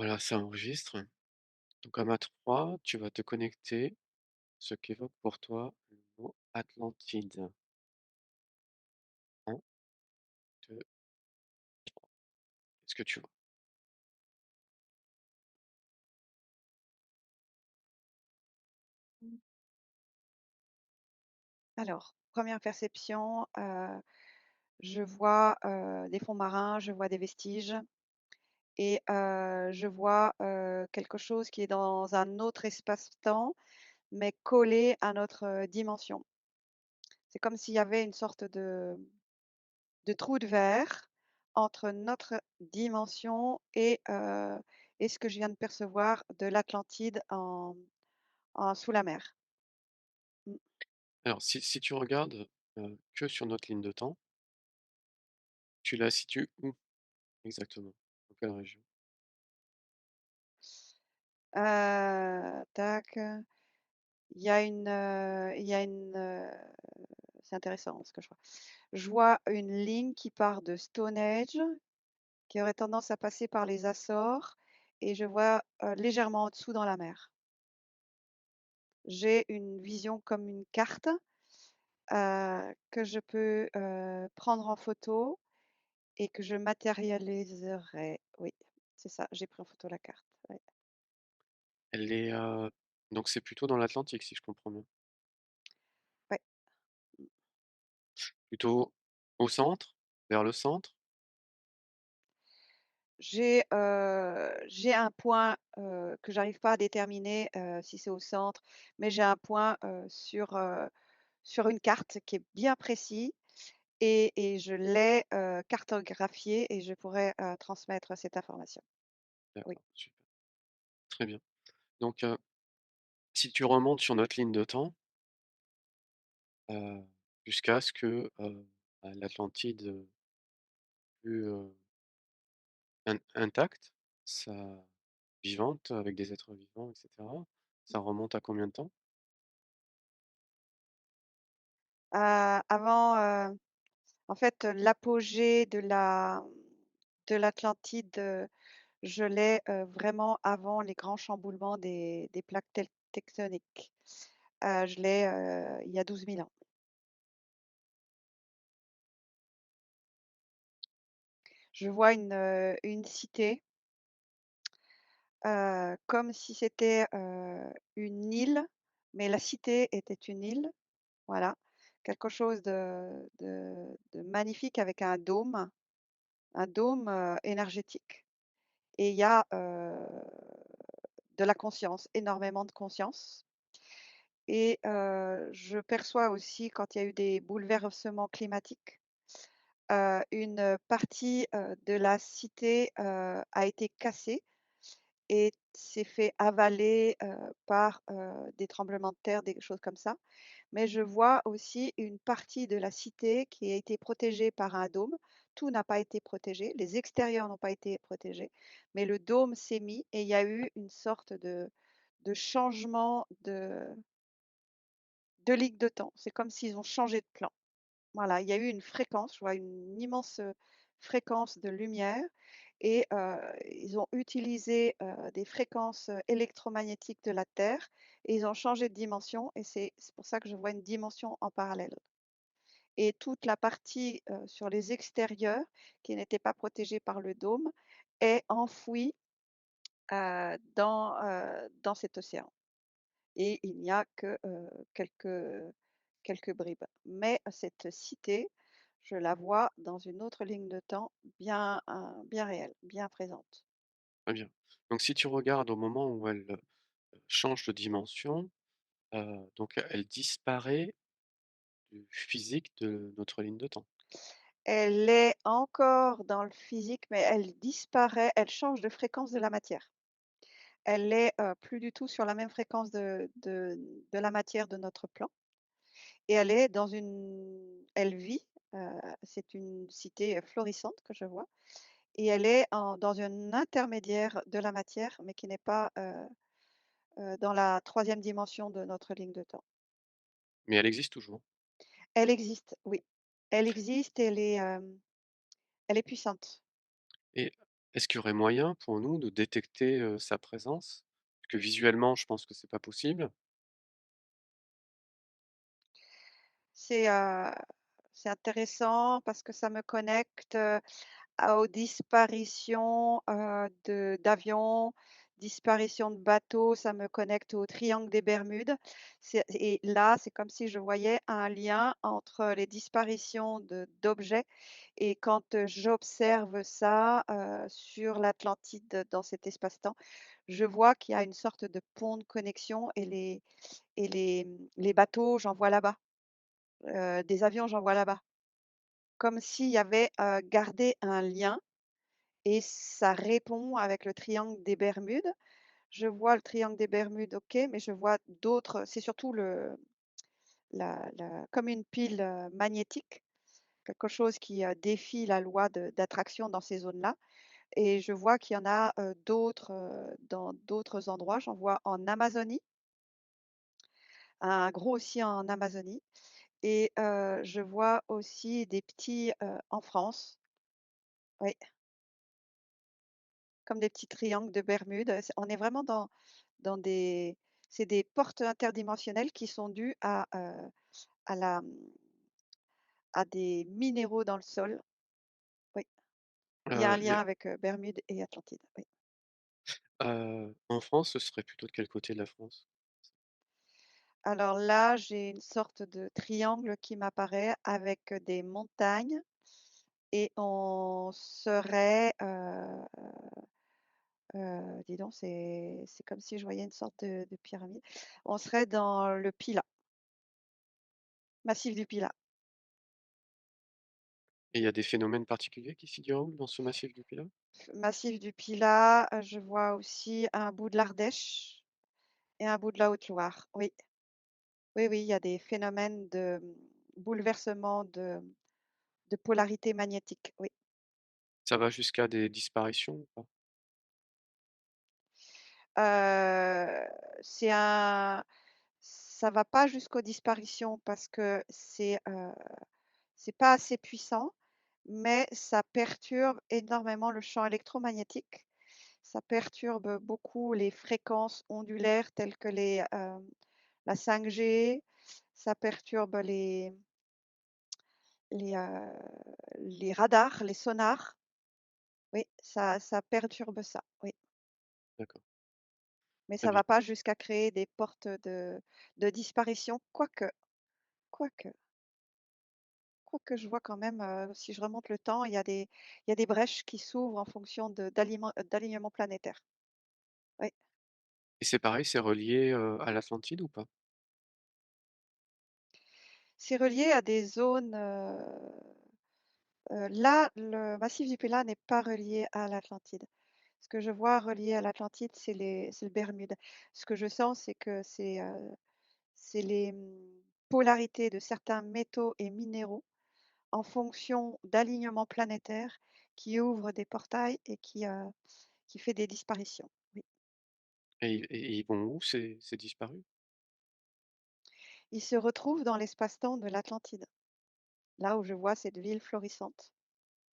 Voilà, ça enregistre. Donc à ma 3, tu vas te connecter, ce qu'évoque pour toi le mot Atlantide. 1, 2, qu'est-ce que tu vois? Mmh. Alors, première perception, je vois, des fonds marins, je vois des vestiges et je vois, quelque chose qui est dans un autre espace-temps, mais collé à notre, dimension. C'est comme s'il y avait une sorte de trou de verre entre notre dimension et ce que je viens de percevoir de l'Atlantide en sous la mer. Mmh. Alors si tu regardes, que sur notre ligne de temps, tu la situes où exactement? Dans quelle région? Tac, il y a une, c'est intéressant ce que je vois. Je vois une ligne qui part de Stonehenge, qui aurait tendance à passer par les Açores et je vois, légèrement en dessous dans la mer. J'ai une vision comme une carte, que je peux, prendre en photo et que je matérialiserai. Oui, c'est ça, j'ai pris en photo la carte, ouais. Elle est, donc c'est plutôt dans l'Atlantique si je comprends bien? Ouais. Plutôt au centre? Vers le centre? J'ai un point, que j'arrive pas à déterminer, si c'est au centre, mais j'ai un point, sur une carte qui est bien précis et je l'ai, cartographié et je pourrais, transmettre cette information. Oui. D'accord, super, très bien. Donc si tu remontes sur notre ligne de temps, heu, jusqu'à ce que, l'Atlantide, fût, intacte, ça vivante, avec des êtres vivants et cetera, ça remonte à combien de temps? Avant, en fait, l'apogée de l'Atlantide, je l'ai, vraiment avant les grands chamboulements des plaques tectoniques. Je l'ai, il y a 12 000 ans. Je vois une cité, comme si c'était, une île, mais la cité était une île, voilà. Quelque chose de magnifique avec un dôme, énergétique et il y a, de la conscience, énormément de conscience et je perçois aussi quand il y a eu des bouleversements climatiques, une partie, de la cité, a été cassée et s'est fait avaler, par, des tremblements de terre, des choses comme ça. Mais je vois aussi une partie de la cité qui a été protégée par un dôme. Tout n'a pas été protégé, les extérieurs n'ont pas été protégés, mais le dôme s'est mis et il y a eu une sorte de changement de ligne de temps. C'est comme s'ils ont changé de plan. Voilà, il y a eu une fréquence, je vois une immense, fréquence de lumière et ils ont utilisé, des fréquences, électromagnétiques de la Terre et ils ont changé de dimension et c'est pour ça que je vois une dimension en parallèle et toute la partie, sur les extérieurs qui n'était pas protégée par le dôme est enfouie, dans cet océan et il n'y a que, quelques bribes. Mais cette cité, je la vois dans une autre ligne de temps bien réelle, bien présente. Très bien. Donc si tu regardes au moment où elle, change de dimension, donc elle disparaît du physique de notre ligne de temps. Elle est encore dans le physique, mais elle disparaît, elle change de fréquence de la matière. Elle est, plus du tout sur la même fréquence de la matière de notre plan et elle vit, c'est une cité, florissante que je vois et elle est dans un intermédiaire de la matière, mais qui n'est pas, dans la troisième dimension de notre ligne de temps. Mais elle existe toujours. Elle existe, oui. Elle existe, elle est puissante. Est-ce qu'il y aurait moyen pour nous de détecter, sa présence? Parce que visuellement, je pense que c'est pas possible. C'est, heu, c'est intéressant parce que ça me connecte, aux disparitions, de d'avions, disparitions de bateaux, ça me connecte au triangle des Bermudes. C'est et là, c'est comme si je voyais un lien entre les disparitions de d'objets et quand, j'observe ça, sur l'Atlantide dans cet espace-temps, je vois qu'il y a une sorte de pont de connexion et les bateaux, j'en vois là-bas, des avions, j'en vois là-bas. Comme s'il y avait, gardé un lien et ça répond avec le triangle des Bermudes. Je vois le triangle des Bermudes, OK, mais je vois d'autres c'est surtout la comme une pile, magnétique, quelque chose qui, défie la loi d'attraction dans ces zones-là et je vois qu'il y en a, d'autres, dans d'autres endroits. J'en vois en Amazonie, un gros aussi en Amazonie et je vois aussi des petits, en France. Oui, comme des petits triangles de Bermude. On est vraiment dans des c'est des portes interdimensionnelles qui sont dues à la, à des minéraux dans le sol. Oui, il y a un Y lien avec, Bermude et Atlantide, oui. en France, ce serait plutôt de quel côté de la France? Alors là, j'ai une sorte de triangle qui m'apparaît avec, des montagnes et on serait, dis donc, c'est comme si je voyais une sorte de pyramide. On serait dans le Pilat, massif du Pilat. Et il y a des phénomènes particuliers qui figurent dans ce massif du Pilat? Massif du Pilat, je vois aussi un bout de l'Ardèche et un bout de la Haute-Loire. Oui, oui, oui, il y a des phénomènes de, bouleversement de polarité magnétique, oui. Ça va jusqu'à des disparitions ou pas? Heu, c'est un ça va pas jusqu'aux disparitions parce que c'est pas assez puissant, mais ça perturbe énormément le champ électromagnétique. Ça perturbe beaucoup les fréquences ondulaires telles que la 5G, ça perturbe les, heu, les radars, les sonars. Oui, ça perturbe ça, oui. D'accord, Mais très ça bien. va pas jusqu'à créer des portes de disparition, quoique, quoique je vois quand même, si je remonte le temps, il y a des brèches qui s'ouvrent en fonction d'alignement planétaire. Oui. Et c'est pareil, c'est relié, à l'Atlantide ou pas? C'est relié à des zones, là, le massif du Pilat n'est pas relié à l'Atlantide. Ce que je vois relié à l'Atlantide, c'est le Bermude. Ce que je sens, c'est que c'est les, polarités de certains métaux et minéraux en fonction d'alignements planétaires qui ouvrent des portails et qui fait des disparitions. Oui. Et ils vont où ces disparus? Ils se retrouvent dans l'espace-temps de l'Atlantide, là où je vois cette ville florissante.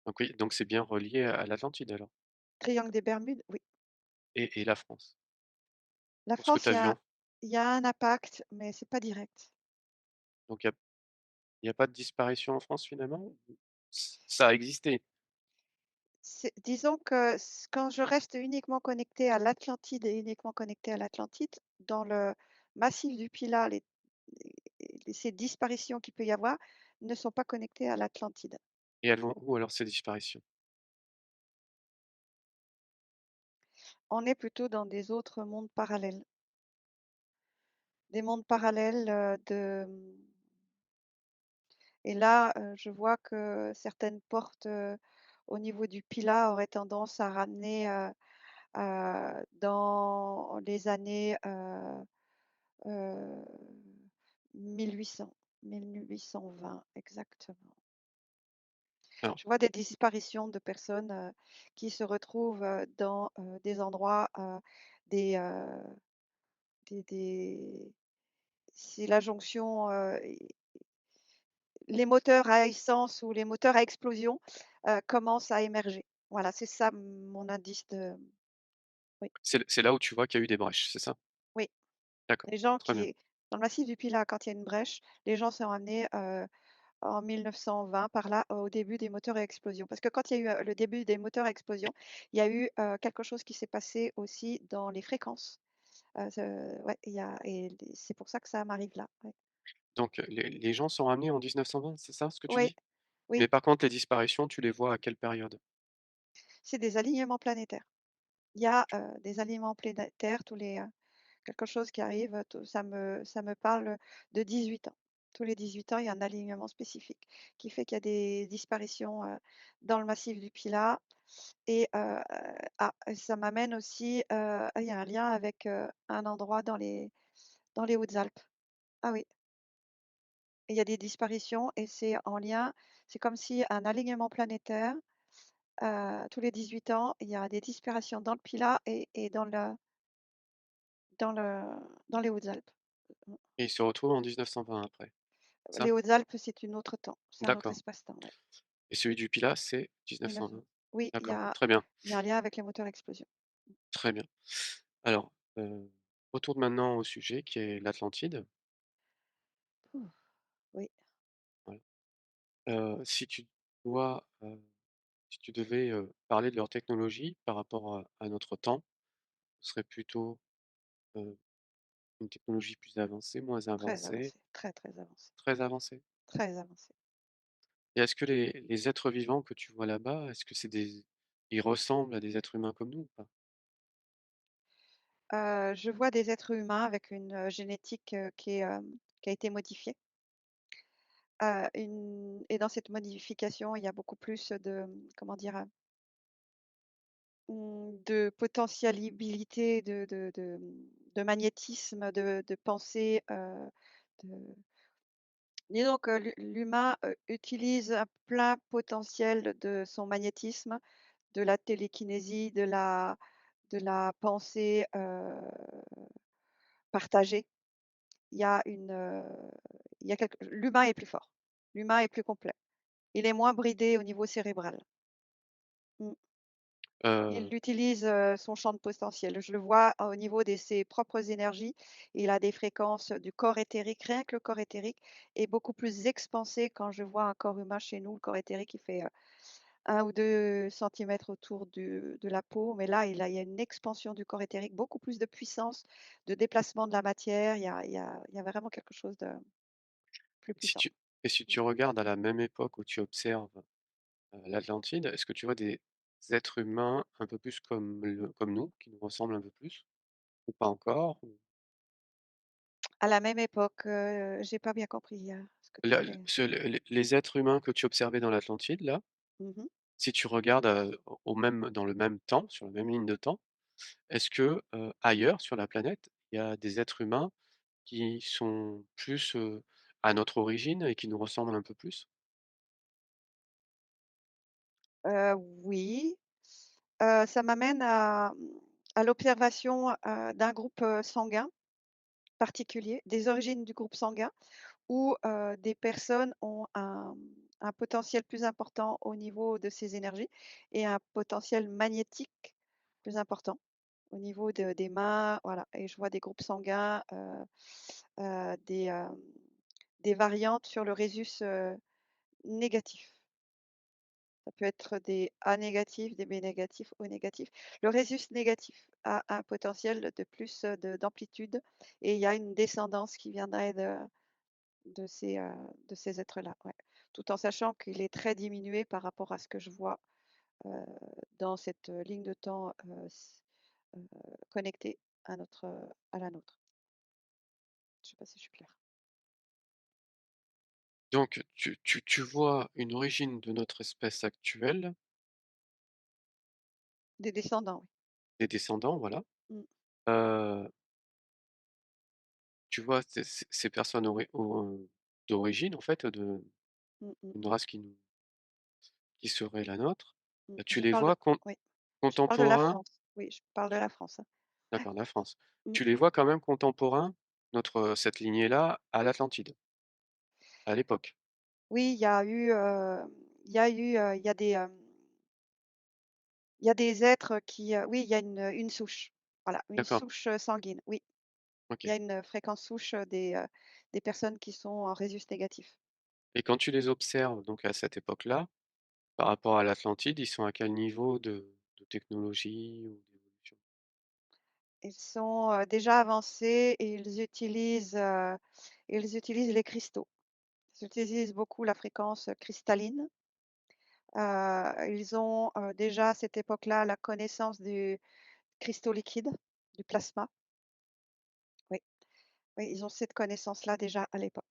Donc oui, donc c'est bien relié à l'Atlantide alors? Triangle des Bermudes, oui. Et la France? La Pour ce que France, tu as vu en il y a un impact, mais c'est pas direct. donc il y a pas de disparition en France finalement? Ça a existé? Disons que quand je reste uniquement connectée à l'Atlantide et uniquement connectée à l'Atlantide, dans le massif du Pilat, ces disparitions qu'il peut y avoir ne sont pas connectées à l'Atlantide. Et elles vont où alors ces disparitions? On est plutôt dans des autres mondes parallèles. Des mondes parallèles, et là, je vois que certaines portes, au niveau du Pilat auraient tendance à ramener, dans les années, heu, 1800-1820 exactement. Alors Je vois des disparitions de personnes, qui se retrouvent, dans, des endroits, des, des c'est la jonction, les moteurs à essence ou les moteurs à explosion, commencent à émerger. Voilà, c'est ça mon indice de oui, C'est là où tu vois qu'il y a eu des brèches, c'est ça? oui. D'accord, Les gens très bien. qui dans le massif du Pilat, quand il y a une brèche, les gens sont ramenés, en 1920 par là, au début des moteurs à explosion. Parce que quand il y a eu, le début des moteurs à explosion, il y a eu, quelque chose qui s'est passé aussi dans les fréquences. Ce ouais, il y a et les c'est pour ça que ça m'arrive là, ouais. Donc les gens sont ramenés en 1920, c'est ça ce que tu Oui, dis? oui, Mais par contre les disparitions, tu les vois à quelle période? c'est des alignements planétaires. Il y a, des alignements planétaires tous les, quelque chose qui arrive, ça me parle de 18 ans. Tous les 18 ans, il y a un alignement spécifique qui fait qu'il y a des disparitions, dans le massif du Pilat et ça m'amène aussi, il y a un lien avec, un endroit dans les Hautes-Alpes. Ah oui, et il y a des disparitions et c'est en lien c'est comme si un alignement planétaire, tous les 18 ans, il y a des disparitions dans le Pilat et dans dans les Hautes-Alpes. Mmh. Et ils se retrouvent en 1920 après, ça? Les Hautes-Alpes, c'est une autre temps, c'est un autre D'accord. espace-temps, ouais. Et celui du Pilat, c'est 1900 1920? oui, D'accord, très bien, il y a un lien avec les moteurs à explosion. très bien. Alors, retourne maintenant au sujet qui est l'Atlantide, Ouh, oui, voilà. Si tu dois, si tu devais, parler de leur technologie par rapport à notre temps, ce serait plutôt, heu, une technologie plus avancée, moins très avancée, avancé, très, très avancé, très avancée? très avancé. Et est-ce que les êtres vivants que tu vois là-bas, est-ce que c'est des ils ressemblent à des êtres humains comme nous ou pas? Je vois des êtres humains avec une, génétique, qui a été modifiée. Une et dans cette modification, il y a beaucoup plus de, comment dire? De potentialité de magnétisme, de pensée, de disons que l'humain, utilise un plein potentiel de son magnétisme, de la télékinésie, de la pensée, partagée. Il y a une, il y a quelque l'humain est plus fort. L'humain est plus complet. Il est moins bridé au niveau cérébral. Mmh. Il Heu, utilise, son champ de potentiel. Je le vois au niveau de ses propres énergies. Il a des fréquences du corps éthérique, rien que le corps éthérique est beaucoup plus expansé quand je vois un corps humain chez nous. Le corps éthérique, il fait, 1 ou 2 centimètres autour de la peau, mais là, il y a une expansion du corps éthérique, beaucoup plus de puissance, de déplacement de la matière. Il y a vraiment quelque chose de plus si puissant. tu et si Mmh. tu regardes à la même époque où tu observes, l'Atlantide, est-ce que tu vois des êtres humains un peu plus comme nous, qui nous ressemblent un peu plus? Ou pas encore? Ou À la même époque, j'ai pas bien compris, ce que tu là, voulais. les êtres humains que tu observais dans l'Atlantide là, Mmh. si tu regardes, dans le même temps, sur la même ligne de temps, est-ce que, ailleurs sur la planète, il y a des êtres humains qui sont plus, à notre origine et qui nous ressemblent un peu plus? Oui, ça m'amène à l'observation, d'un groupe, sanguin particulier, des origines du groupe sanguin où, des personnes ont un potentiel plus important au niveau de ces énergies et un potentiel magnétique plus important au niveau des mains, voilà, et je vois des groupes sanguins, heu, des, hem, des variantes sur le rhésus, négatif. Ça peut être des A négatifs, des B négatifs, O négatifs. Le rhésus négatif a un potentiel de plus, d'amplitude et il y a une descendance qui viendrait de ces êtres-là, ouais. Tout en sachant qu'il est très diminué par rapport à ce que je vois, heu, dans cette, ligne de temps, connectée à la nôtre. Je sais pas si je suis claire. Donc tu vois une origine de notre espèce actuelle, Des descendants, oui. des descendants, voilà. Mmh. Heu, Tu vois ces personnes d'origine, en fait, Mmh mh. d'une race qui serait la nôtre, tu Je les parle de vois oui, je parle de la contemporains, France. Oui, je parle de la France, hein. d'accord, la France. Mmh. Tu les vois quand même contemporains, cette lignée-là, à l'Atlantide, à l'époque? Oui, il y a eu, il y a des, Il y a des êtres qui, oui, il y a une souche, voilà, une D'accord, souche, sanguine, oui. Il y OK. a une fréquence souche, des personnes qui sont en Rhésus négatif. Et quand tu les observes donc à cette époque-là, par rapport à l'Atlantide, ils sont à quel niveau de technologie ou d'évolution? Ils sont, déjà avancés et ils utilisent les cristaux. Ils utilisent beaucoup la fréquence cristalline. Ils ont, déjà à cette époque-là la connaissance du cristaux liquide, du plasma. Oui, oui, ils ont cette connaissance-là déjà à l'époque.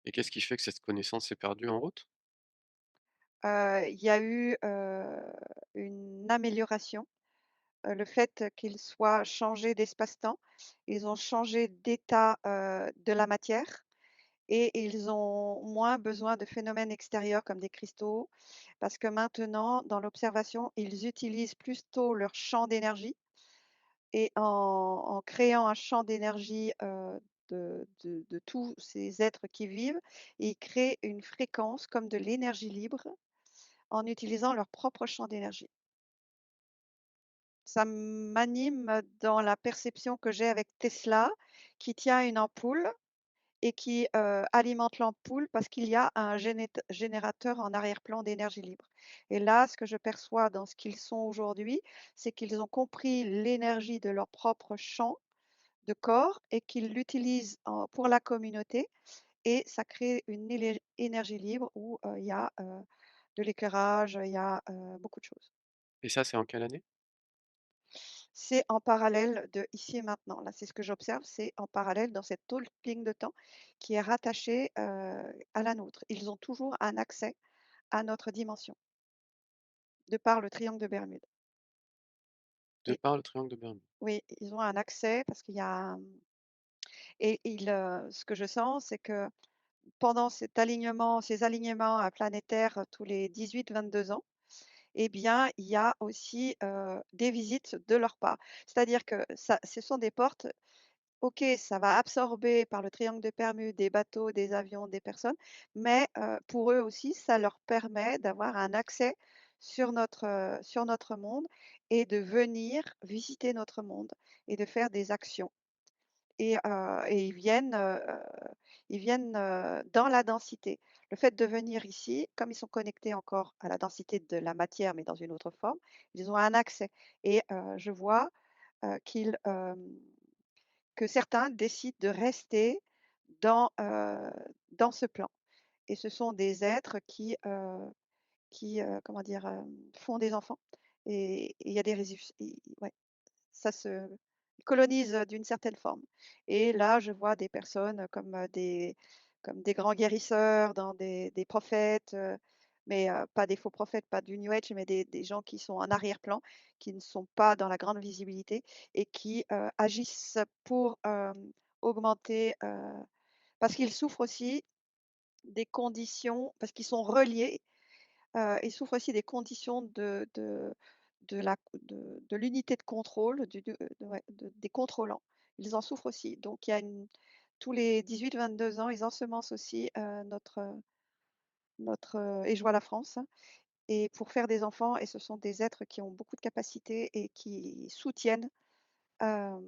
Et qu'est-ce qui fait que cette connaissance s'est perdue en route? Il y a eu, une amélioration, le fait qu'ils soient changés d'espace-temps. Ils ont changé d'état, de la matière et ils ont moins besoin de phénomènes extérieurs comme des cristaux, parce que maintenant, dans l'observation, ils utilisent plutôt leur champ d'énergie et en créant un champ d'énergie, de tous ces êtres qui vivent, ils créent une fréquence comme de l'énergie libre en utilisant leur propre champ d'énergie. Ça m'anime dans la perception que j'ai avec Tesla, qui tient une ampoule et qui, alimente l'ampoule parce qu'il y a un générateur en arrière-plan d'énergie libre. Et là, ce que je perçois dans ce qu'ils sont aujourd'hui, c'est qu'ils ont compris l'énergie de leur propre champ de corps et qu'ils l'utilisent pour la communauté et ça crée une énergie libre où, il y a, de l'éclairage, il y a, beaucoup de choses. Et ça, c'est en quelle année? C'est en parallèle de ici et maintenant. Là, c'est ce que j'observe, c'est en parallèle dans cette autre ligne de temps qui est rattachée, à la nôtre. Ils ont toujours un accès à notre dimension, de par le triangle de Bermude. De Et par le triangle de Bermude. oui, ils ont un accès parce qu'il y a, et ce que je sens, c'est que pendant ces alignements, planétaires, tous les 18-22 ans, eh bien, il y a aussi, des visites de leur part. C'est-à-dire que ça ce sont des portes. OK, ça va absorber par le triangle de Bermude des bateaux, des avions, des personnes, mais pour eux aussi, ça leur permet d'avoir un accès sur notre monde et de venir visiter notre monde et de faire des actions et ils viennent, dans la densité. Le fait de venir ici, comme ils sont connectés encore à la densité de la matière, mais dans une autre forme, ils ont un accès et je vois, qu'ils, que certains décident de rester dans ce plan et ce sont des êtres qui, comment dire? Font des enfants et il y a des résus i ouais, ça se colonise, d'une certaine forme et là, je vois des personnes comme, comme des grands guérisseurs, dans des prophètes, mais pas des faux prophètes, pas du New Age, mais des gens qui sont en arrière-plan, qui ne sont pas dans la grande visibilité et qui, agissent pour, augmenter, parce qu'ils souffrent aussi des conditions parce qu'ils sont reliés, ils souffrent aussi des conditions de l'unité de contrôle de ouais, des contrôlants. Ils en souffrent aussi. Donc il y a une tous les 18-22 ans, ils ensemencent aussi, et je vois la France, hein, et pour faire des enfants et ce sont des êtres qui ont beaucoup de capacités et qui soutiennent, hem,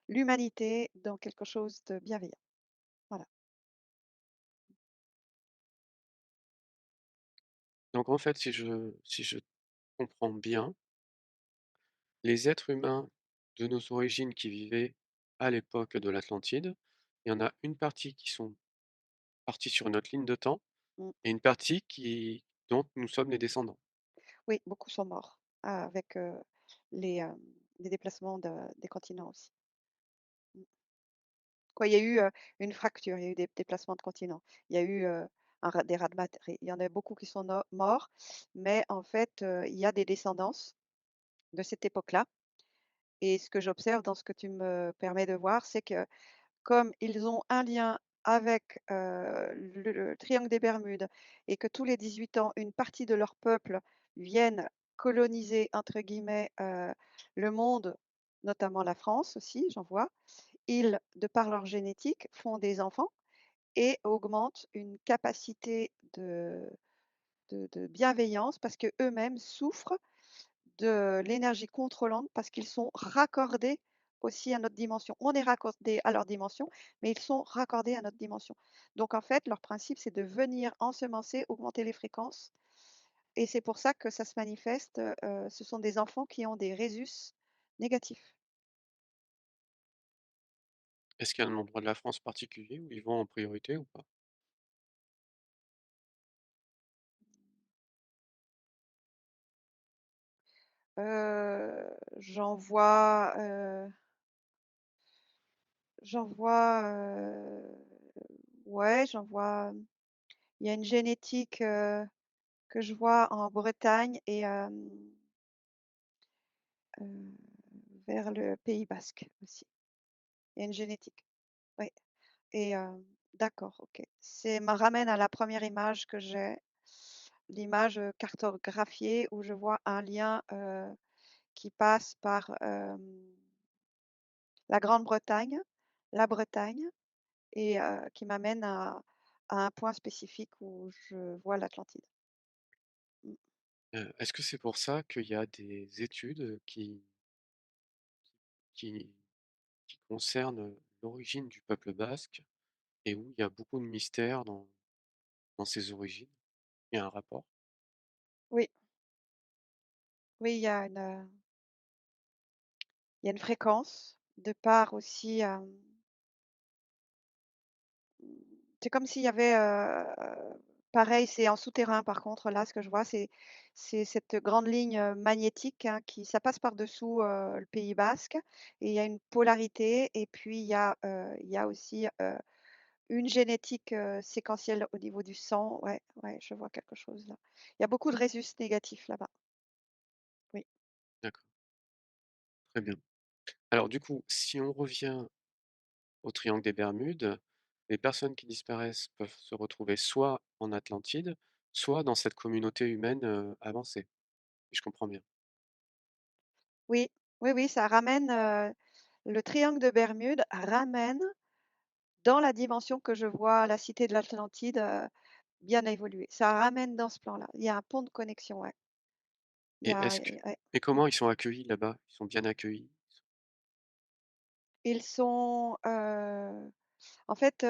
l'humanité dans quelque chose de bienveillant. Voilà. Donc en fait, si je comprends bien, les êtres humains de nos origines qui vivaient à l'époque de l'Atlantide, il y en a une partie qui sont partis sur notre ligne de temps Mmh. et une partie qui dont nous sommes les descendants. Oui, beaucoup sont morts, avec, les, les déplacements des continents aussi. Mmh. Quoi, il y a eu, une fracture, il y a eu des déplacements de continents. Il y a eu, des raz-de-marée. Il y en a beaucoup qui sont morts, mais en fait, il y a des descendances de cette époque-là et ce que j'observe dans ce que tu me permets de voir, c'est que comme ils ont un lien avec, le triangle des Bermudes et que tous les 18 ans, une partie de leur peuple viennent «coloniser» entre guillemets, le monde, notamment la France aussi, j'en vois. Ils, de par leur génétique, font des enfants et augmentent une capacité de bienveillance parce qu'eux-mêmes souffrent de l'énergie contrôlante parce qu'ils sont raccordés aussi à notre dimension. On est raccordés à leur dimension, mais ils sont raccordés à notre dimension. Donc en fait, leur principe, c'est de venir ensemencer, augmenter les fréquences et c'est pour ça que ça se manifeste, ce sont des enfants qui ont des résus négatifs. Est-ce qu'il y a un endroit de la France particulier où ils vont en priorité ou pas? J'en vois, j'en vois, ouais, j'en vois, il y a une génétique, que je vois en Bretagne et heu, vers le Pays basque aussi. Il y a une génétique, oui et d'accord, OK. C'est me ramène à la première image que j'ai, l'image, cartographiée où je vois un lien, qui passe par, la Grande-Bretagne, la Bretagne et qui m'amène à un point spécifique où je vois l'Atlantide. Mmh. Est-ce que c'est pour ça qu'il y a des études, qui qui concernent, l'origine du peuple basque et où il y a beaucoup de mystères dans ses origines? Il y a un rapport? Oui, oui, il y a une fréquence de part aussi, c'est comme s'il y avait, pareil, c'est en souterrain par contre là, ce que je vois, c'est cette grande ligne, magnétique, hein, qui ça passe par-dessous, le Pays basque et il y a une polarité et puis il y a aussi, une génétique, séquentielle au niveau du sang. Ouais, ouais, je vois quelque chose là. Il y a beaucoup de résus négatifs là-bas. Oui. D'accord, très bien. Alors du coup, si on revient au triangle des Bermudes, les personnes qui disparaissent peuvent se retrouver soit en Atlantide, soit dans cette communauté humaine, avancée, si je comprends bien? Oui, oui, oui, ça ramène, le triangle de Bermude ramène dans la dimension que je vois la cité de l'Atlantide, bien évoluée. Ça ramène dans ce plan-là. Il y a un pont de connexion, ouais. Il y Et a est-ce que ouais. et comment ils sont accueillis là-bas? Ils sont bien accueillis? Ils sont, en fait,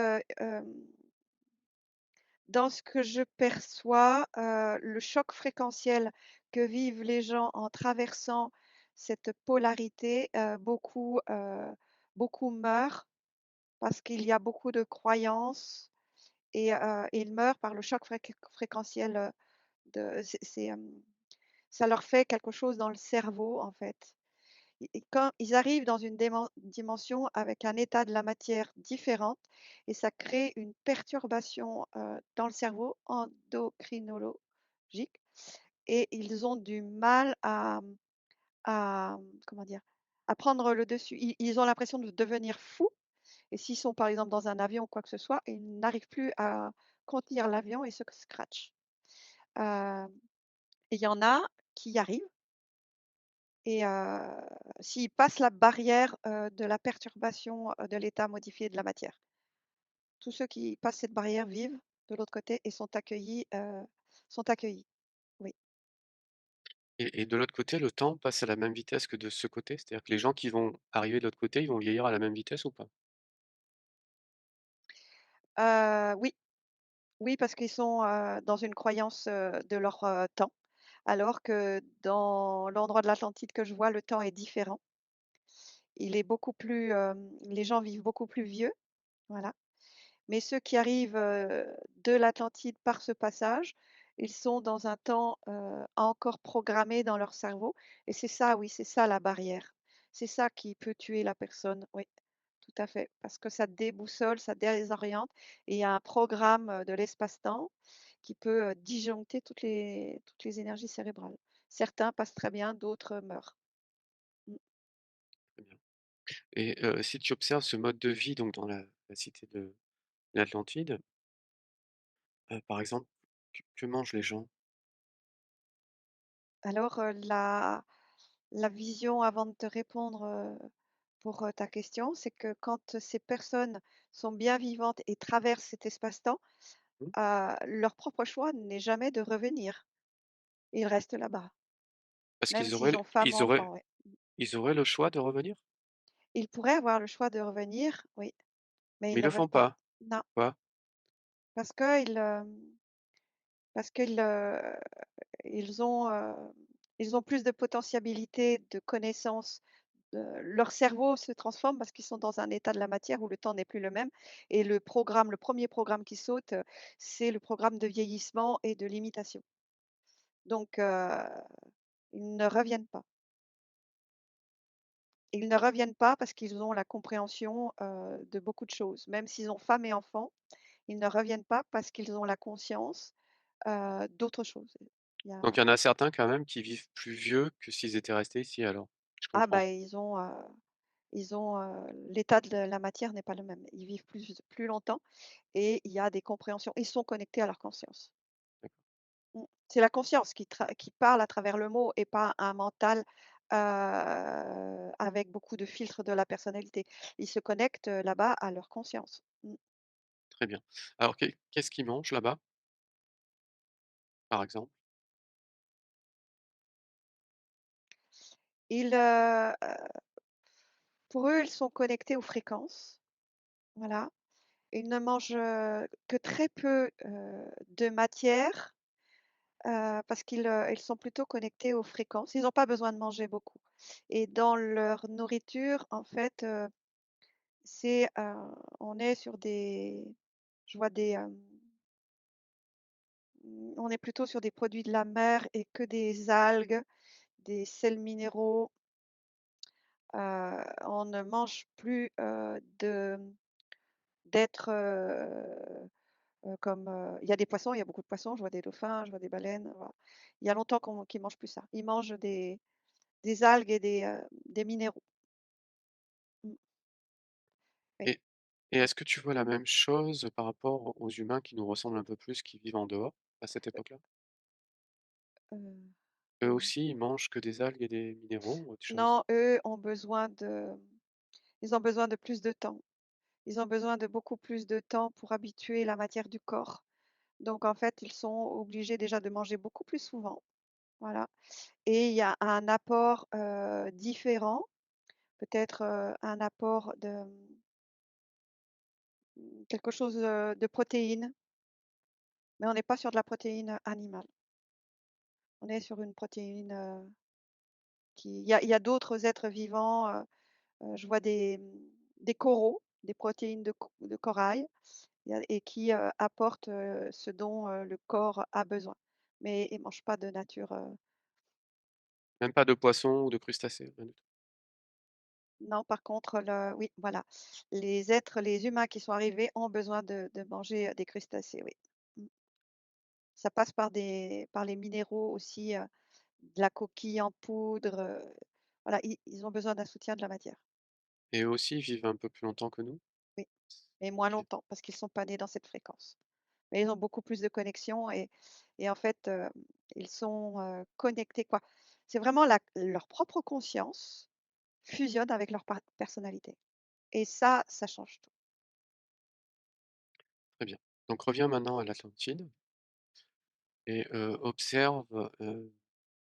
dans ce que je perçois, le choc fréquentiel que vivent les gens en traversant cette polarité, beaucoup meurent parce qu'il y a beaucoup de croyances et ils meurent par le choc fréquentiel, de c'est, ça leur fait quelque chose dans le cerveau, en fait. Et quand ils arrivent dans une dimension avec un état de la matière différente et ça crée une perturbation, dans le cerveau endocrinologique et ils ont du mal comment dire? À prendre le dessus. Ils ont l'impression de devenir fous et s'ils sont, par exemple, dans un avion ou quoi que ce soit, ils n'arrivent plus à contenir l'avion et se scratchent. Hem et il y en a qui y arrivent et s'ils passent la barrière, de la perturbation, de l'état modifié de la matière. Tous ceux qui passent cette barrière vivent de l'autre côté et sont accueillis. Oui. Et de l'autre côté, le temps passe à la même vitesse que de ce côté? C'est-à-dire que les gens qui vont arriver de l'autre côté, ils vont vieillir à la même vitesse ou pas? Oui, oui parce qu'ils sont, dans une croyance, de leur, temps, alors que dans l'endroit de l'Atlantide que je vois, le temps est différent. Il est beaucoup plus, les gens vivent beaucoup plus vieux, voilà. Mais ceux qui arrivent, de l'Atlantide par ce passage, ils sont dans un temps, encore programmé dans leur cerveau et c'est ça, oui, c'est ça la barrière. C'est ça qui peut tuer la personne, oui, tout à fait, parce que ça déboussole, ça désoriente et il y a un programme, de l'espace-temps qui peut, disjoncter toutes les énergies cérébrales. Certains passent très bien, d'autres meurent. Mmh. Très bien. Et si tu observes ce mode de vie donc dans la cité de l'Atlantide, par exemple, que mangent les gens? Alors, la vision avant de te répondre, pour, ta question, c'est que quand ces personnes sont bien vivantes et traversent cet espace-temps, Mmh. leur propre choix n'est jamais de revenir. Ils restent là-bas, Parce même qu'ils auraient s'ils l ont femme ou enfant, ouais. ils auraient le choix de revenir? Ils pourraient avoir le choix de revenir, oui, mais ils Mais ils ne le veulent font pas. pas. Non, Pourquoi? parce qu'ils, parce qu'ils, ils ont, ils ont plus de potentialité de connaissances, leur cerveau se transforme parce qu'ils sont dans un état de la matière où le temps n'est plus le même et le premier programme qui saute, c'est le programme de vieillissement et de limitation. Donc ils ne reviennent pas. Ils ne reviennent pas parce qu'ils ont la compréhension, de beaucoup de choses. Même s'ils ont femme et enfants, ils ne reviennent pas parce qu'ils ont la conscience, d'autres choses. Il y a Donc il y en a certains quand même qui vivent plus vieux que s'ils étaient restés ici alors? Je ah comprends. bah, ils ont, l'état de la matière n'est pas le même. Ils vivent plus longtemps et il y a des compréhensions. Ils sont connectés à leur conscience. D'accord, Mmh. C'est la conscience qui parle à travers le mot et pas un mental, avec beaucoup de filtres de la personnalité. Ils se connectent, là-bas à leur conscience. Mmh. très bien. Alors qu'est-ce qu'ils mangent là-bas, par exemple? Ils, pour eux, ils sont connectés aux fréquences, voilà. Ils ne mangent, que très peu, de matière, parce ils sont plutôt connectés aux fréquences. Ils n'ont pas besoin de manger beaucoup et dans leur nourriture, en fait, c'est, on est sur des je vois on est plutôt sur des produits de la mer et que des algues, des sels minéraux. On ne mange plus, d'êtres, comme, il y a des poissons, il y a beaucoup de poissons, je vois des dauphins, je vois des baleines, voilà. Il y a longtemps qu'ils mangent plus ça. Ils mangent des algues et des minéraux. Mmh, oui. Et et est-ce que tu vois la même chose par rapport aux humains qui nous ressemblent un peu plus, qui vivent en dehors, à cette époque-là? Heu, Eux mmh. aussi, ils mangent que des algues et des minéraux ou autre chose? Non, eux ils ont besoin de plus de temps. Ils ont besoin de beaucoup plus de temps pour habituer la matière du corps. Donc en fait, ils sont obligés déjà de manger beaucoup plus souvent, voilà et il y a un apport, différent, peut-être, un apport de, quelque chose, de protéines, mais on n'est pas sur de la protéine, animale. On est sur une protéine, il y a d'autres êtres vivants, je vois des coraux, des protéines de corail. Il y a et qui, apportent, ce dont, le corps a besoin. Mais ils ne mangent pas de nature, Même pas de poissons ou de crustacés, rien du tout? non, par contre, oui, voilà. Les humains qui sont arrivés ont besoin de manger, des crustacés, oui. Mmh. Ça passe par les minéraux aussi, de la coquille en poudre, voilà, ils ont besoin d'un soutien de la matière. Et eux aussi, ils vivent un peu plus longtemps que nous? Oui, mais moins OK. longtemps parce qu'ils ne sont pas nés dans cette fréquence. Mais ils ont beaucoup plus de connexions et en fait, ils sont, connectés, quoi. C'est vraiment leur propre conscience fusionne avec leur personnalité et ça change tout. Très bien. Donc reviens maintenant à l'Atlantide et observe,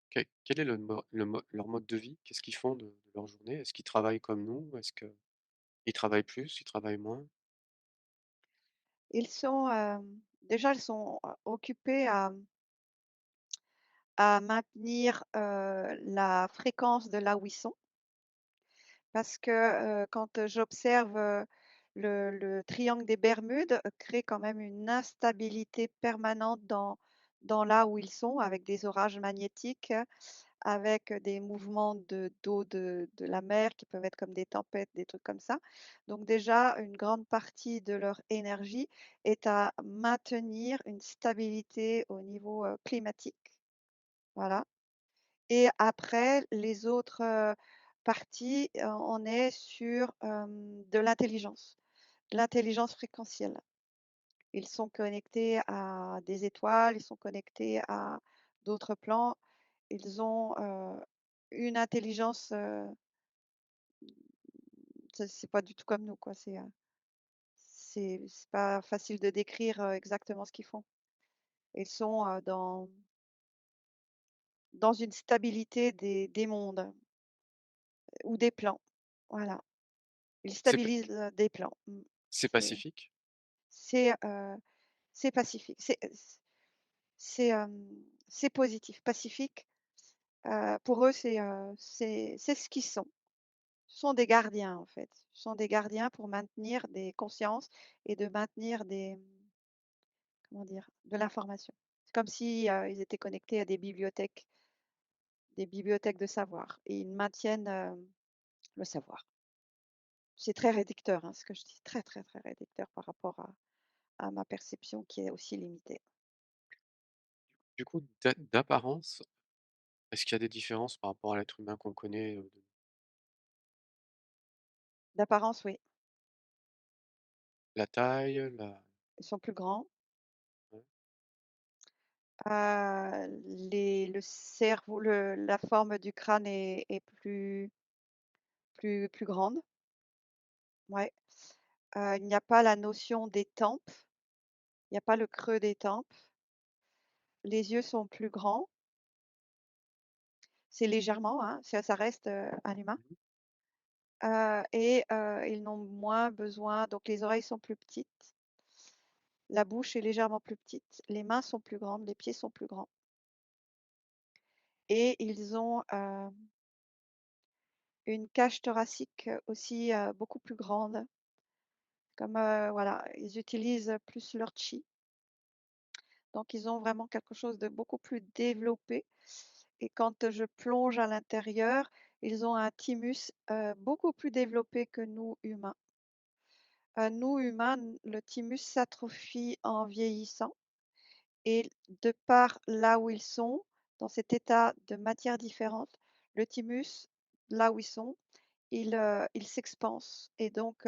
quel est leur mode de vie? Qu'est-ce qu'ils font de leur journée? Est-ce qu'ils travaillent comme nous? Est-ce qu'ils travaillent plus? Ils travaillent moins? Ils sont, déjà ils sont, occupés à maintenir, la fréquence de là où ils sont parce que, quand j'observe, le triangle des Bermudes, crée quand même une instabilité permanente dans là où ils sont avec des orages magnétiques, avec des mouvements d'eau de la mer qui peuvent être comme des tempêtes, des trucs comme ça. Donc déjà, une grande partie de leur énergie est à maintenir une stabilité au niveau, climatique, voilà et après les autres, parties, on est sur, de l'intelligence. L'intelligence fréquentielle. Ils sont connectés à des étoiles, ils sont connectés à d'autres plans. Ils ont, une intelligence, c'est pas du tout comme nous, quoi. c'est pas facile de décrire, exactement ce qu'ils font. Ils sont, dans une stabilité des mondes ou des plans. Voilà. Ils C'est p stabilisent, des plans. c'est C'est pacifique? c'est, c'est pacifique. C'est, c'est positif. Pacifique, pour eux, c'est ce qu'ils sont. Ce sont des gardiens, en fait. Ce sont des gardiens pour maintenir des consciences et de maintenir comment dire? De l'information. C'est comme si, ils étaient connectés à des bibliothèques de savoir et ils maintiennent, le savoir. C'est très réducteur, hein, ce que je dis, très, très, très réducteur par rapport à ma perception qui est aussi limitée. Du coup, d'apparence, est-ce qu'il y a des différences par rapport à l'être humain qu'on connaît, de D'apparence, oui, la taille, la ils sont plus grands. ouais, Le cerveau, la forme du crâne est plus grande, ouais. Il n'y a pas la notion des tempes, il n'y a pas le creux des tempes. Les yeux sont plus grands, c'est légèrement, hein, ça reste, un humain, mmh ils n'ont moins besoin, donc les oreilles sont plus petites, la bouche est légèrement plus petite, les mains sont plus grandes, les pieds sont plus grands et ils ont, une cage thoracique aussi, beaucoup plus grande. Comme, voilà, ils utilisent plus leur chi, donc ils ont vraiment quelque chose de beaucoup plus développé et quand je plonge à l'intérieur, ils ont un thymus, beaucoup plus développé que nous humains. Nous humains, le thymus s'atrophie en vieillissant et de par là où ils sont, dans cet état de matière différente, le thymus, là où ils sont, il s'expanse et donc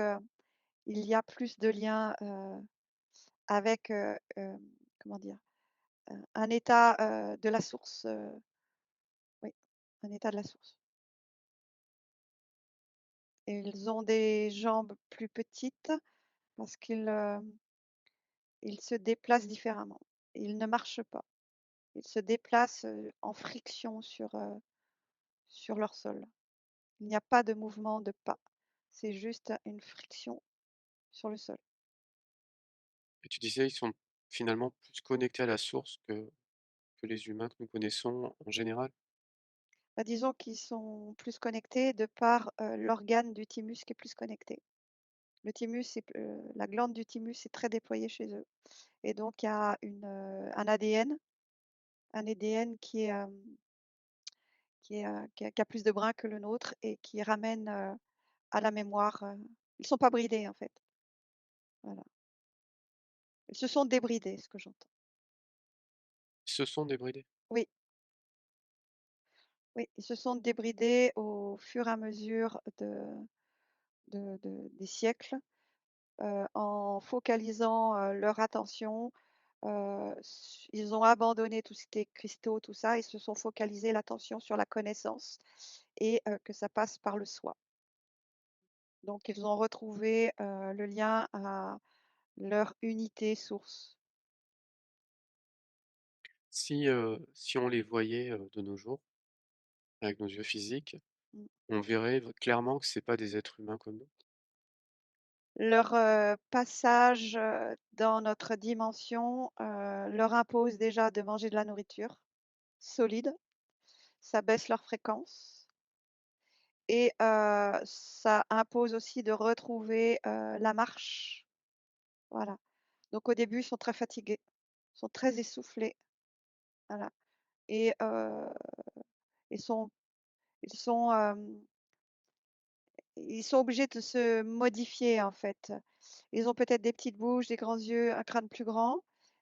il y a plus de liens, avec, comment dire? Un état, de la source, oui, un état de la source. Et ils ont des jambes plus petites parce ils se déplacent différemment. Ils ne marchent pas. Ils se déplacent, en friction sur leur sol. Il n'y a pas de mouvement de pas. C'est juste une friction sur le sol. et tu disais, ils sont finalement plus connectés à la source que les humains que nous connaissons en général? Bah, disons qu'ils sont plus connectés de par, l'organe du thymus qui est plus connecté. Le thymus la glande du thymus est très déployée chez eux et donc il y a un ADN qui a plus de brins que le nôtre et qui ramène, à la mémoire, ils sont pas bridés en fait, voilà. Ils se sont débridés, ce que j'entends. Ils se sont débridés? Oui, oui, ils se sont débridés au fur et à mesure des siècles, en focalisant, leur attention, ils ont abandonné tout ce qui était cristaux, tout ça, ils se sont focalisés l'attention sur la connaissance et que ça passe par le soi. Donc ils ont retrouvé, le lien à leur unité source. Si on les voyait, de nos jours, avec nos yeux physiques, Mmh. on verrait clairement que c'est pas des êtres humains comme nous. Leur, passage, dans notre dimension, leur impose déjà de manger de la nourriture solide, ça baisse leur fréquence et ça impose aussi de retrouver, la marche. Voilà. Donc au début, ils sont très fatigués, ils sont très essoufflés, voilà et ils sont ils sont, ils sont obligés de se modifier, en fait. Ils ont peut-être des petites bouches, des grands yeux, un crâne plus grand,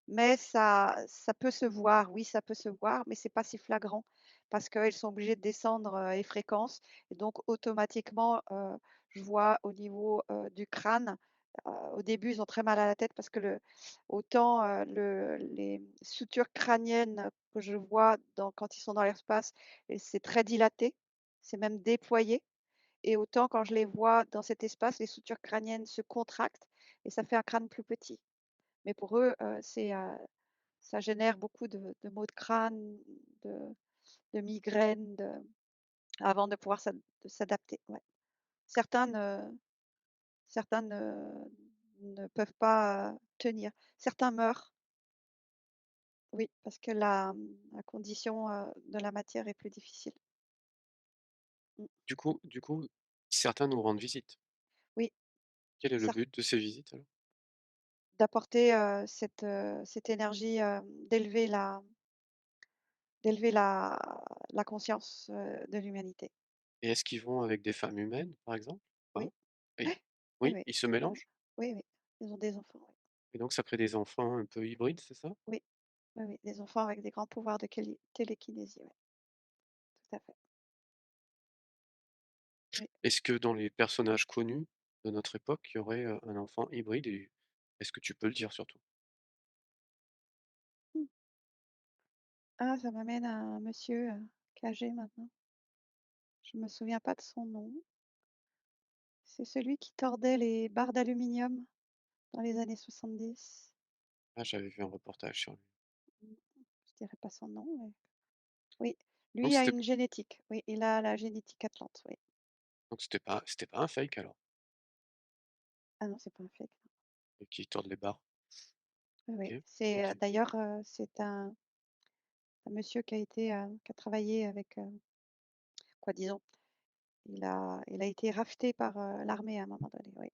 mais ça peut se voir, oui, ça peut se voir, mais c'est pas si flagrant parce qu'ils sont obligés de descendre, les fréquences et donc automatiquement, je vois au niveau, du crâne, au début, ils ont très mal à la tête parce que autant, les sutures crâniennes que je vois quand ils sont dans l'espace et c'est très dilaté, c'est même déployé et autant quand je les vois dans cet espace, les sutures crâniennes se contractent, et ça fait un crâne plus petit. Mais pour eux, ça génère beaucoup de maux de crâne, de migraines, avant de pouvoir s'adapter, ouais. Certains ne certains ne peuvent pas, tenir. Certains meurent, oui, parce que la condition, de la matière est plus difficile. Mmh, Du coup, certains nous rendent visite. oui, Quel est le cer but de ces visites alors? d'apporter, cette énergie, d'élever la conscience, de l'humanité. Et est-ce qu'ils vont avec des femmes humaines, par exemple? Pas? Oui. Et Oui, oui, oui. ils se Oui, oui. mélangent? Oui, oui. Ils ont des enfants, oui. Et donc ça crée des enfants un peu hybrides, c'est ça? Oui, oui, oui, des enfants avec des grands pouvoirs de télékinésie, ouais, tout à fait. Oui. Est-ce que dans les personnages connus de notre époque, il y aurait, un enfant hybride et est-ce que tu peux le dire surtout? Mmh. Ah, ça m'amène à un monsieur, qui est âgé maintenant. Je me souviens pas de son nom. C'est celui qui tordait les barres d'aluminium dans les années 70. Ah, j'avais vu un reportage sur lui. Mmh, je dirais pas son nom, mais oui, Donc lui a c'était une génétique. Oui, il a la génétique atlante, oui. c'était pas un fake alors? Ah non, c'est pas un fake, non. Et qui tordent les barres? Oui, oui. OK, C'est, OK. d'ailleurs, c'est un monsieur qui a travaillé avec, quoi, disons, il a été rafté par, l'armée à un moment donné, oui.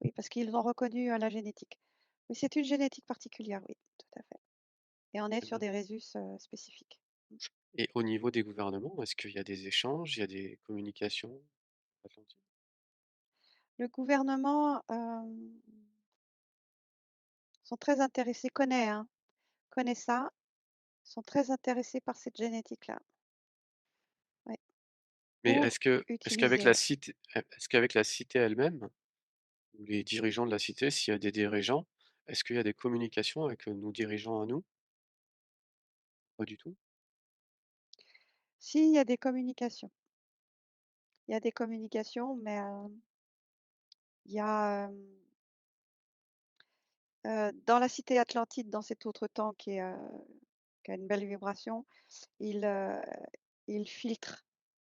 Oui, parce qu'ils ont reconnu, la génétique. Oui, c'est une génétique particulière, oui, tout à fait, et on est Très sur bien. des rhésus, spécifiques. Mmh. Et au niveau des gouvernements, est-ce qu'il y a des échanges, il y a des communications atlantiques? Le gouvernement, sont très intéressés, connaît ça, sont très intéressés par cette génétique-là, ouais, Mais pour utiliser, ouais. est-ce qu'avec la cité elle-même, ou les dirigeants de la cité, s'il y a des dirigeants, est-ce qu'il y a des communications avec, nos dirigeants à nous? Pas du tout? Si, il y a des communications, mais, il y a, dans la cité atlantide, dans cet autre temps qui a une belle vibration, ils, ils filtrent.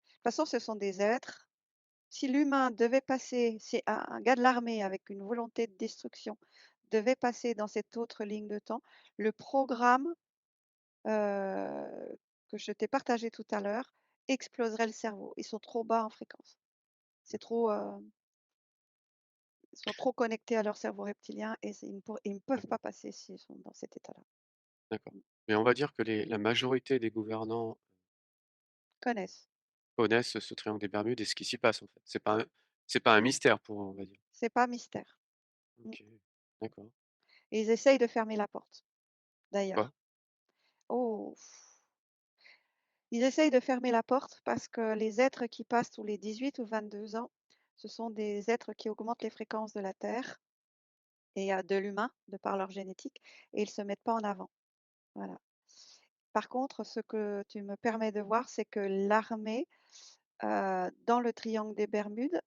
De toute façon, ce sont des êtres. Si l'humain devait passer, c'est un gars de l'armée avec une volonté de destruction, devait passer dans cette autre ligne de temps, le programme, que je t'ai partagé tout à l'heure, exploserait le cerveau. Ils sont trop bas en fréquence. C'est trop, ils sont trop connectés à leur cerveau reptilien et ils ne peuvent D'accord, pas passer s'ils sont dans cet état-là. d'accord. Mais on va dire que la majorité des gouvernants Connaissent. connaissent ce triangle des Bermudes et ce qui s'y passe, en fait. C'est pas un Mmh. mystère pour eux, on va dire. C'est pas mystère. Mmh, OK, d'accord. et ils essayent de fermer la porte, Pourquoi? d'ailleurs. Oh! Ils essayent de fermer la porte parce que les êtres qui passent tous les 18 ou 22 ans, ce sont des êtres qui augmentent les fréquences de la Terre et de l'humain, de par leur génétique, et ils se mettent pas en avant. Voilà. Par contre, ce que tu me permets de voir, c'est que l'armée, dans le triangle des Bermudes,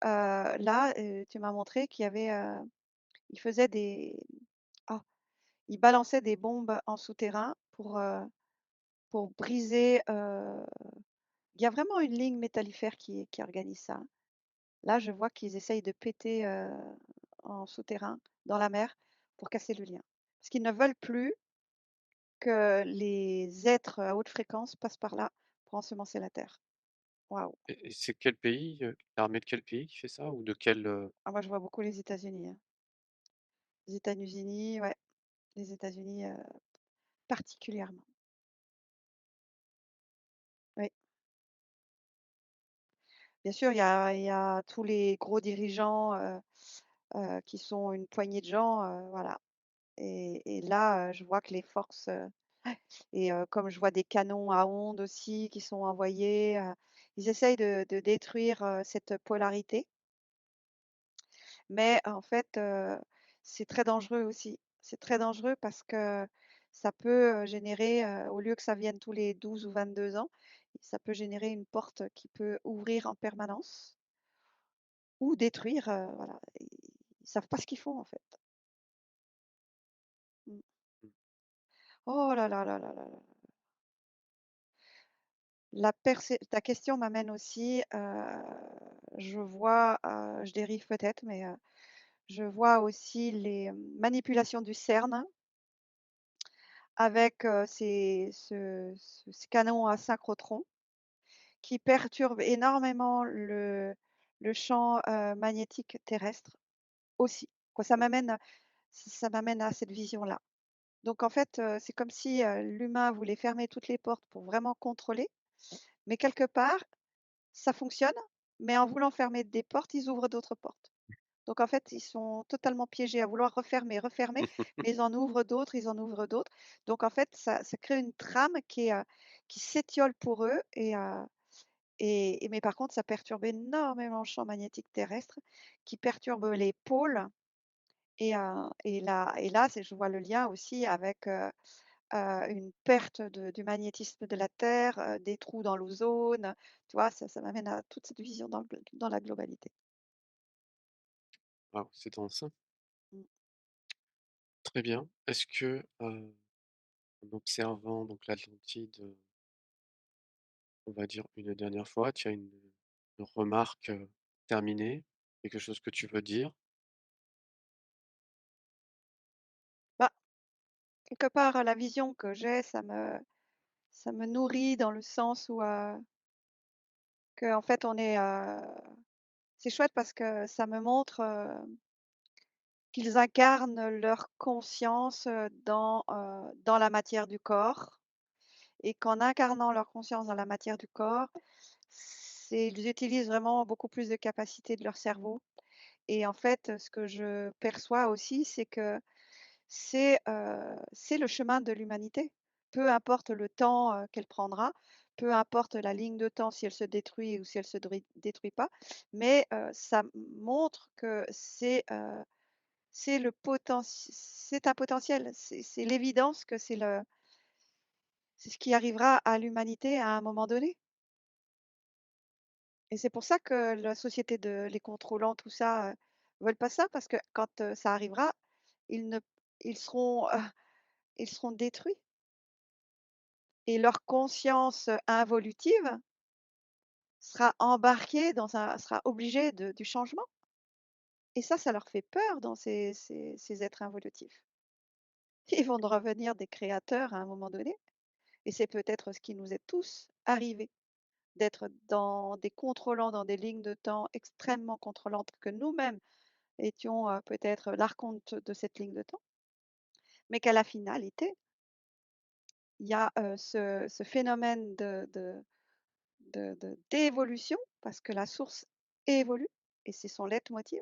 là, tu m'as montré qu'il y avait, ils faisaient des ah, ils balançaient des bombes en souterrain pour briser, il y a vraiment une ligne métallifère qui organise ça. Là, je vois qu'ils essayent de péter, en souterrain, dans la mer, pour casser le lien. Parce qu'ils ne veulent plus que les êtres à haute fréquence passent par là pour ensemencer la terre. Waouh! Et c'est quel pays, l'armée de quel pays qui fait ça? Ou de quel, Ah, moi, je vois beaucoup les États-Unis, hein. Les États-Unis, ouais, les États-Unis, particulièrement. Oui. Bien sûr, il y a tous les gros dirigeants, qui sont une poignée de gens, voilà, et là, je vois que les forces, et comme je vois des canons à ondes aussi qui sont envoyés, ils essayent de détruire, cette polarité, mais en fait, c'est très dangereux aussi. C'est très dangereux parce que ça peut, générer, au lieu que ça vienne tous les 12 ou 22 ans, ça peut générer une porte qui peut ouvrir en permanence ou détruire, voilà. Ils savent pas ce qu'ils font, en fait. Mmh. Mmh. Oh là là là là là là. La percé ta question m'amène aussi, je vois, je dérive peut-être, mais, je vois aussi les, manipulations du CERN avec, ces canons à synchrotrons qui perturbent énormément le champ, magnétique terrestre aussi, quoi. Ça m'amène à cette vision-là. Donc en fait, c'est comme si, l'humain voulait fermer toutes les portes pour vraiment contrôler, mais quelque part, ça fonctionne, mais en voulant fermer des portes, ils ouvrent d'autres portes. Donc en fait, ils sont totalement piégés à vouloir refermer, refermer, mais ils en ouvrent d'autres, ils en ouvrent d'autres. Donc en fait, ça crée une trame qui s'étiole pour eux et mais par contre, ça perturbe énormément le champ magnétique terrestre, qui perturbe les pôles et là, c'est je vois le lien aussi avec, une perte du magnétisme de la Terre, des trous dans l'ozone, tu vois? Ça m'amène à toute cette vision dans la globalité. Waouh, c'est dense, hein. Mmh. Très bien. Est-ce que, en observant donc l'Atlantide, on va dire une dernière fois, tu as une remarque, terminée? Quelque chose que tu veux dire? Bah, quelque part, la vision que j'ai, ça me nourrit dans le sens où, qu'en fait on est, c'est chouette parce que ça me montre, qu'ils incarnent leur conscience, dans la matière du corps et qu'en incarnant leur conscience dans la matière du corps, ils utilisent vraiment beaucoup plus de capacités de leur cerveau et en fait, ce que je perçois aussi, c'est que c'est le chemin de l'humanité. Peu importe le temps, qu'elle prendra, peu importe la ligne de temps, si elle se détruit ou si elle se détruit pas, mais ça montre que c'est un potentiel, c'est l'évidence que c'est ce qui arrivera à l'humanité à un moment donné et c'est pour ça que la société de les contrôlants, tout ça, veulent pas ça parce que quand, ça arrivera, ils ne ils seront, ils seront détruits et leur conscience, involutive sera obligée du changement et ça leur fait peur dans ces êtres involutifs. Ils vont revenir des créateurs à un moment donné et c'est peut-être ce qui nous est tous arrivé, d'être dans des contrôlants, dans des lignes de temps extrêmement contrôlantes, que nous-mêmes étions, peut-être l'archonte de cette ligne de temps, mais qu'à la finalité, il y a, ce phénomène d'évolution parce que la source évolue et c'est son leitmotiv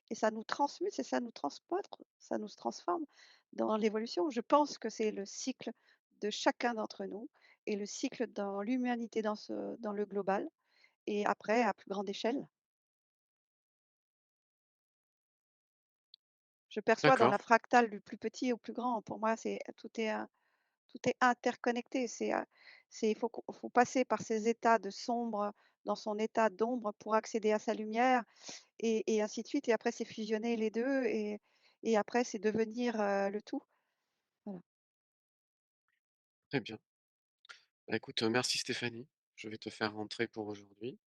et ça nous transmute et ça nous transporte, ça nous transforme dans l'évolution. Je pense que c'est le cycle de chacun d'entre nous et le cycle dans l'humanité dans le global et après à plus grande échelle. Je perçois dans la D'accord, fractale du plus petit au plus grand. Pour moi, tout est interconnecté. Il faut passer par ces états de sombre dans son état d'ombre pour accéder à sa lumière et ainsi de suite et après c'est fusionner les 2 et après c'est devenir, le tout. Voilà. très bien. Bah, écoute, merci Stéphanie. Je vais te faire rentrer pour aujourd'hui.